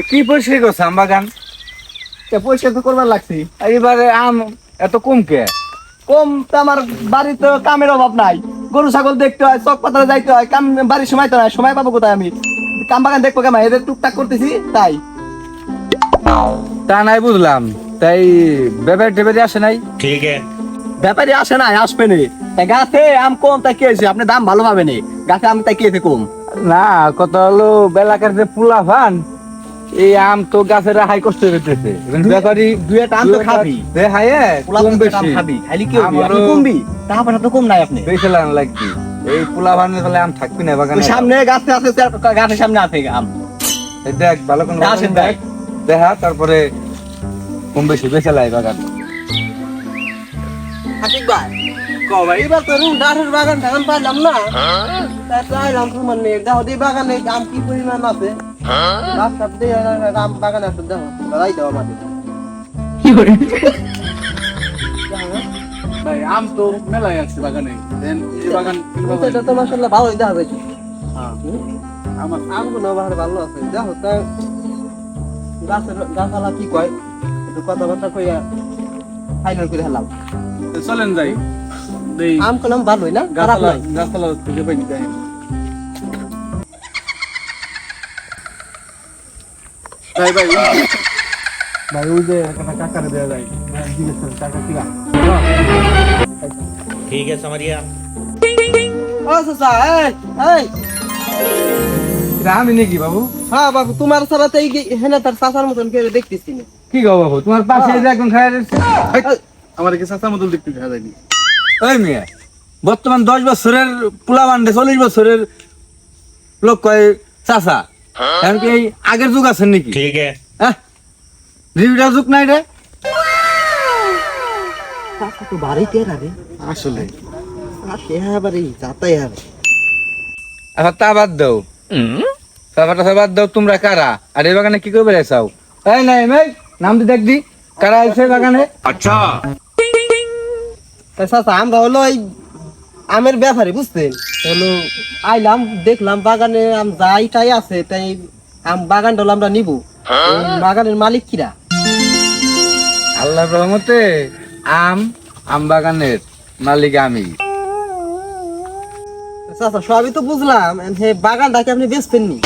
কি পরিষ্কার করছে আম বাগান? পরিষ্কার তো করবার লাগছি। এবারে আম এত কম কে? কম তো আমার বাড়িতে কামের অভাব নাই। গরু ছাগল দেখতে হয়, চক পাতালে যাইতে হয়, কাম বাড়ির সময় তো নাই। সময় পাবো কোথায় আমি? কাম বাগান দেখবো কেমন? এদের টুকটাক করতেছি তাই। তা নাই বুঝলাম, তাই ব্যাপারী টেবারি আসে নাই? ठीक है। ব্যাপারী আসে নাই, আসবে নি। গাছে আম কম তাই কি হয়েছে? আপনি দাম ভালো পাবেন। গাছে আম তাই কি হয়েছে কম? না, কত হলো বেলাকার যে পুলা ফান, এই আম তো গাছের হাই কষ্ট হইতেছে। ব্যাপারী দুই একটা আম তো খাবি, কম বেশি খাবি খালি কি হবে? আমারও- আপনি কমবি, টাকা পয়সা তো কম নাই আপনি। বেশি লাগবে। এই পুলা ফানে তাহলে আম থাকবি না বাগানে। ওই সামনে গাছে আছে, গাছের সামনে আছে আম। এই দেখ ভালো কোন আসেন দেখ। দেখা, তারপরে কম বেশি বেশি লাই বাগান। আতিক ভাই এবার তো ডাটের বাগান টাগান পাইলাম না, তাই চাইলাম তোমার নিয়ে দেখো এই বাগানে আম কি পরিমাণ আছে। রাস্তা দিয়ে আম বাগান আছে, দেখো দাঁড়াই দাও আমাদের। ভাই আম তো মেলাই আছে বাগানে, বাগান এটা তো মাসাল্লাহ ভালোই দেখা যাচ্ছে। আমার আমগুলো ভালো আছে, দেখো তা গাছের গাছালা কি কয় একটু কথাবার্তা কইয়া ফাইনাল করে হেলাম। চলেন যাই এই আম কলম ভালোই না, খারাপ গাছালা নাই। গাছালা খুঁজে পাইনি তাই। ভাই ভাই ভাই ওই যে একটা কাকারে দেওয়া যায়, জিজ্ঞেস করেন কাকা কিরা। ठीक है समरिया। ও চাচা, এই এটা আমি নাকি বাবু? হ্যাঁ বাবু, তোমার ছাড়া তো এই হেনা তার চাচার মতন কেউ দেখতেছি না। কি গো বাবু, তোমার পাশে এই যে একজন খায় রয়েছে। আমার কি চাচা মতো দেখতে দেখা যায়নি? ওই মেয়ে, বর্তমান 10 বছরের পোলা বান্ডে 40 বছরের লোক কয় চাচা, এমনকি এই আগের যুগ আছেন নাকি? ठीक है। হ্যাঁ, ডিজিটাল যুগ নাই রে। চাচা তো বাড়িতে রাবে আসলে আর সে আবার এই যাতাই আর আচ্ছা তা বাদ দাও, চাচাটা বাদ দাও, তোমরা কারা আর এই বাগানে কি করে বেড়াইছাও? এই নাই মেয়ে, নাম তো দেখ দি, কারা আছে বাগানে? তাই চাচা আমরা হলো এই আমের ব্যাপারে বুঝছেন, হলো আইলাম দেখলাম বাগানে আম যাইটাই আছে, তাই আম বাগানটা হলো আমরা নিবো। এই বাগানের মালিক কিরা? আল্লাহর রহমতে আম বাগানের মালিক আমি। চাচা সবই তো বুঝলাম, হে বাগানটাকে আপনি বেচবেন নি?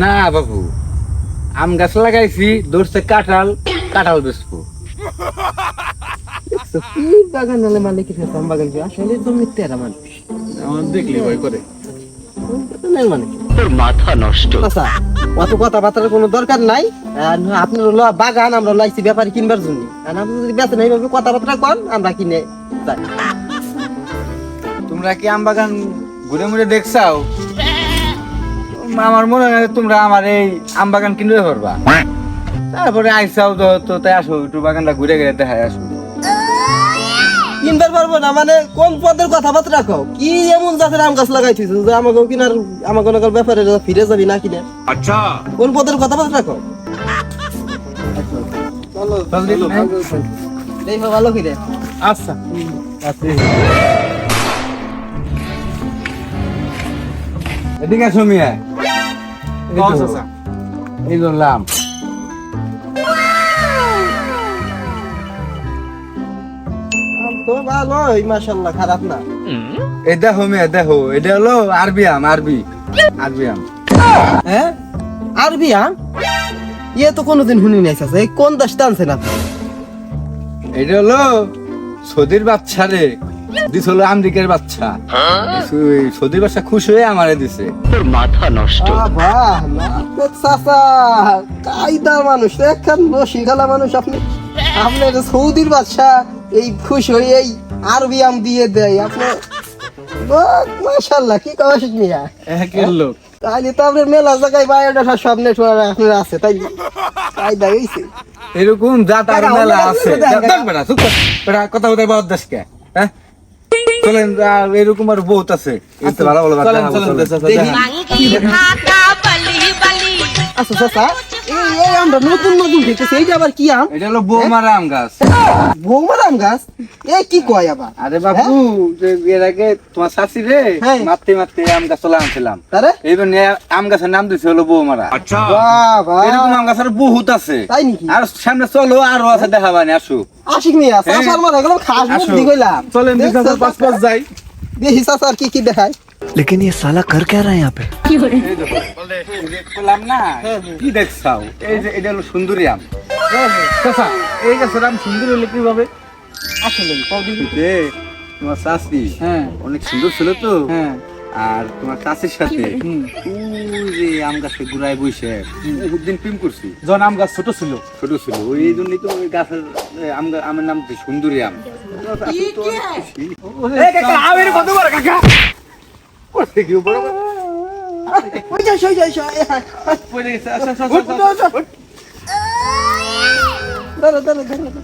না বাবু, আম গাছ লাগাইছি, ধরছে কাঁঠাল, কাঁঠাল বেচবো। দেখছো কি বাগান হলে মালিক আম বাগান কি আসলে জমি তেরা মানুষ আমার দেখলি ভয় করে। माथा नष्ट। চাচা অত কথাবার্তার কোনো দরকার নাই। আর আপনার হলো বাগান, আমরা লাইছি ব্যাপারী কিনবার জন্য। আর আপনি যদি বেচেন এইভাবে কথাবার্তা কন, আমরা কিনে যাই। তোমরা কি আম বাগান ঘুরে মুড়ে দেখছাও? আমার মনে হয় তোমরা আমার এই আম বাগান কিনবে পারবা। তারপরে আইসাও তো তাই আসো, একটু বাগানটা ঘুরে গেলে দেখায় আসো। কিনবার পারবো না মানে কোন পদের কথাবার্তা রাখো? কি এমন জাতের আম গাছ লাগাইছিস যে আমাকে কিনার আমাকে ব্যাপারে ফিরে যাবি না কিনে? अच्छा। কোন পদের কথাবার্তা রাখো? চল দিন, হ্যাঁ? দেখো ভালো কিনে। আচ্ছা এদিকে আসো মিয়া। এই তো, চাচা এই ধরলাম। আম তো ভালোই মাশাআল্লাহ, খারাপ না। এই দেখো মিয়া, দেখো এটা হলো আরবি আম, আরবি আম। হ্যাঁ আরবি আম? ইয়ে তো কোনোদিন শুনি নাই চাচা, এই কোন দেশ টানছেন আপনি? এটা হলো সৌদির বাচ্চা রে, দিস হলো আমেরিকার বাচ্চা। সৌদির বাচ্চা খুশি হয়ে আমারে দিছে। माथा नष्ट। বাহ চাচা, কায়দার মানুষ, একখান রশি খেলা মানুষ আপনি। আপনার সৌদির বাদশা এই খুশি হয়ে এই আরবি আম দিয়ে দেয় আপনি। মাশাআল্লাহ, কি কওয়া মিয়া। একের লোক। তাহলে তো আপনার মেলা জায়গায় বায়োডাটা সব নেটওয়ার্ক আপনার আছে, তাই কায়দা হইছে। এরকম জাত আর কাকা, মেলা আমরা আছে। তো দেখা- দেখ বেটা, চুপ কর। বেটা, কথা বলতে বাদ দাস কে? হ্যাঁ, চলেন, আর এরকম আর বহুত আছে। এই তো ভালো ভালো বাচ্চা চলেন আছে, চলেন চলেন। চাচা দেখি। দেখা। আচ্ছা চাচা, এই আমরা নতুন নতুন দেখতেছি এইটা আবার কি আম এটা হলো বৌমারা আম গাছ। বৌমার আম গাছ এই কি কয় আবার আরে বাবু, যে এর আগে তোমার শাশি রে হ্যাঁ। মারতে মারতে আম গাছ চলে আনছিলাম, তারে এইবার আম গাছের নাম দিছে হলো বৌমারা। বাবা এরকম আম গাছের বহুত আছে, তাই নাকি আর সামনে চলো আরো আছে, দেখাবানি আসো। আশিক মিয়া হ্যাঁ। চাচার মাথা গেল খাস আসো। বুদ্ধি কইলাম চলেন চাচা পাঁচ পাঁচ যাই। দেখি চাচার কি কি দেখায় लेकिन ये साला कर क्या रहा है यहाँ पे? এই দেখো, এই যে বললাম না, কি দেখছাও? এই যে এটা হলো সুন্দরী আম। চাচা এই গাছের আম সুন্দর হলে কিভাবে? আসলে কদিন যে তোমার শাশি হ্যাঁ অনেক সুন্দর ছিল তো, হ্যাঁ আর তোমার চাষির সাথে হুম। ওই যে আম গাছে ঘুরায় বসে একদিন প্রেম করছি, যখন আম গাছ ছোট ছিল। ছোট ছিল, ওই জন্যই তো ওই গাছের আমের নাম হচ্ছে সুন্দরী আম। করতে কি বড় বড় ওই যাই সই যাই পড়ে গেছে। আচ্ছা আচ্ছা আচ্ছা, দাঁড়া দাঁড়া দাঁড়া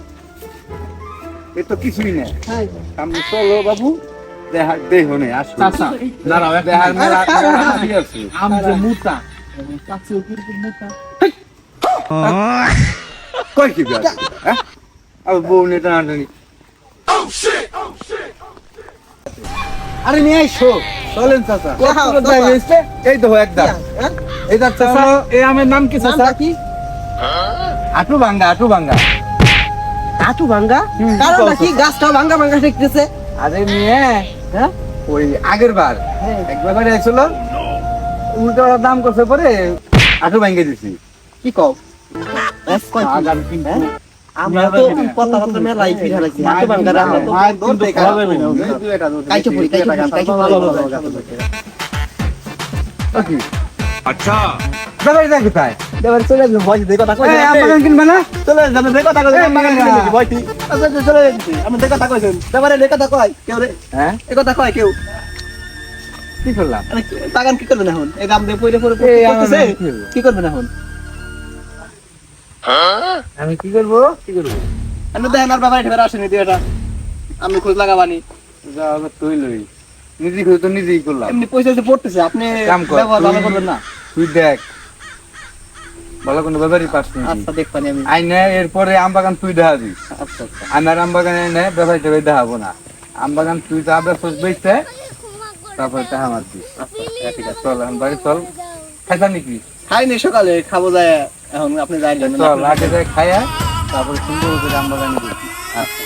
এ তো কিছুই না। হ্যাঁ সামনে চলো বাবু, দেহ নেই আসো। চাচা দাঁড়াও দেহার মেলা কি আছে? আম যে মোটা চাচিও কিন্তু মোটা। কই কি আছে? হ্যাঁ, আর বউ নিয়ে টানাটানি। আরে নিয়ে আইসো চলেন চাচা। দেখাও, কত যাই চাচা। হয়েছে? এই তো একদম, হ্যাঁ এই যাচ্ছে চাচা এই আমের নাম কি চাচা? নামটা কি আটু ভাঙ্গা, আটু ভাঙ্গা। আটু ভাঙ্গা কারণটা কি গাছটা ভাঙ্গা ভাঙ্গা দেখতেছে আরে মেয়ে, হ্যাঁ ওই আগের বার একবার বাড়ি আসছিল, উল্টো দাম করছে পরে আটু ভাঙ্গে দিছি। কি কও আগাম কিন্তু আমরা তো কথাবার্তা মেলাই ফিরে লাগছি আটু ভাঙ্গা আমরা তো দৌড় দেখা কাইচো পড়ি কাইচো ভালো কি? আচ্ছা, বাবাই যা কোথায়? দেবার চলে যাবে ভয় দেখো কথা কই এই আম বাগান কিনবে না? চলে যাবে দেখো কথা কই এই, মাগান না। কিনে ভয় তুই আচ্ছা চলে যাচ্ছি আমি দেখো কথা কইছেন দেবারে দেখো কথা কই কেউ রে হ্যাঁ, এই কথা কই কেউ কি করলাম? আরে বাগান কি করবেন এখন এই গাম দিয়ে পড়ে পড়ে এই আমার করতেছে নাম কি হলো? কি করবেন এখন আমি কি করবো? কি করবো? আমি দেখেন আর বাবা এখানে আসেনি দিয়ে এটা আমি খোঁজ লাগাবানি যা হবে তুই লই, নিজে খুঁজে তো নিজেই করলাম। এমনি পয়সা যে পড়তেছে আপনি কাম কর, ব্যবহার ভালো তুই- করবেন না তুই দেখ ভালো কোনো ব্যাপারই পাস না। আচ্ছা দেখবানি আমি আইনে এরপরে আম বাগান তুই দেখা দিস, আচ্ছা আচ্ছা আমার আম বাগানে এনে ব্যবসায়ী টেবে দেখাবো না। আম বাগান তুই যা ব্যবসা বেচতে, তারপরে টাকা মার দিস। ঠিক আছে, চল এখন বাড়ি চল। খাইতা নাকি? খাইনি সকালে খাবো যায় এখন আপনি যাইলেন চল আগে যাই খাইয়া, তারপরে সুন্দর করে আম বাগানে দেখি। আচ্ছা।